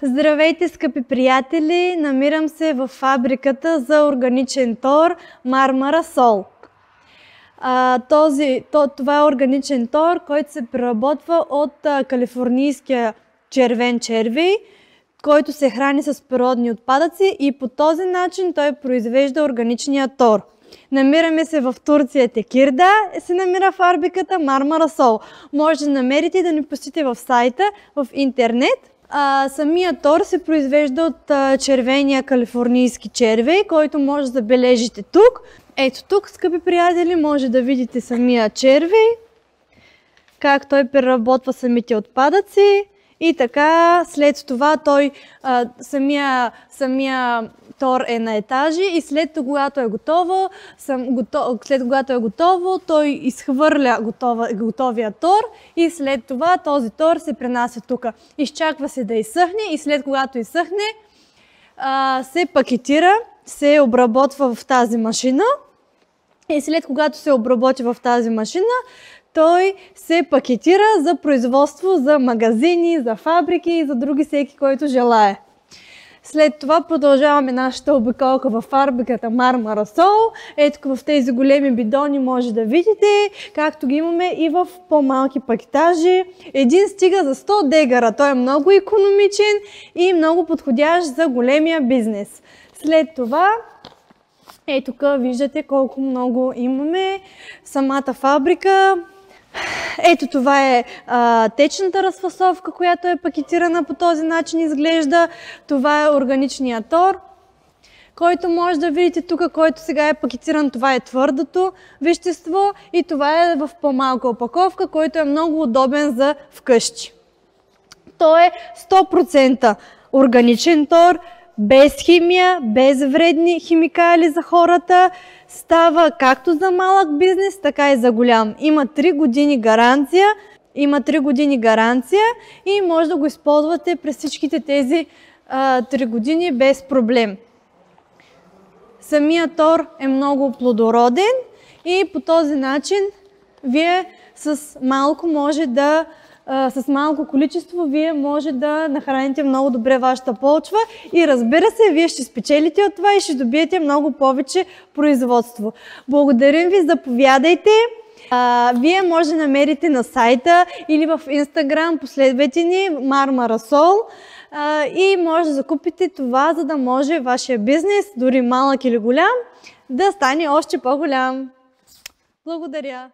Здравейте, скъпи приятели! Намирам се в фабриката за органичен тор Мармара Сол. Това е органичен тор, който се преработва от калифорнийския червен червей, който се храни с природни отпадъци и по този начин той произвежда органичния тор. Намираме се в Турция, Текирда, се намира фабриката Мармара Сол. Може да намерите и да ни посетите в сайта, в интернет. Самият тор се произвежда от червения калифорнийски червей, който може да забележите тук. Ето тук, скъпи приятели, може да видите самия червей, как той преработва самите отпадъци и така след това самия тор е на етажи и след когато е готово, той изхвърля готовия тор и след това този тор се пренася тук. Изчаква се да изсъхне и след когато изсъхне се пакетира, се обработва в тази машина и след когато се обработи в тази машина, той се пакетира за производство, за магазини, за фабрики и за други всеки, който желае. След това продължаваме нашата обиколка във фабриката Мармара Сол. Ето в тези големи бидони може да видите, както ги имаме и в по-малки пакетажи. Един стига за 100 дегара. Той е много икономичен и много подходящ за големия бизнес. След това, ето тук виждате колко много имаме. Самата фабрика. Ето това е течната разфасовка, която е пакетирана по този начин изглежда. Това е органичният тор, който може да видите тук, който сега е пакетиран. Това е твърдото вещество и това е в по-малка опаковка, който е много удобен за вкъщи. Той е 100% органичен тор, без химия, без вредни химикали за хората. Става както за малък бизнес, така и за голям. Има 3 години гаранция и може да го използвате през всичките тези 3 години без проблем. Самият тор е много плодороден и по този начин вие с малко количество вие може да нахраните много добре вашата почва и разбира се, вие ще спечелите от това и ще добиете много повече производство. Благодарим ви, заповядайте! Вие може да намерите на сайта или в Instagram, последвайте ни Мармара Сол и може да закупите това, за да може вашия бизнес, дори малък или голям, да стане още по-голям. Благодаря!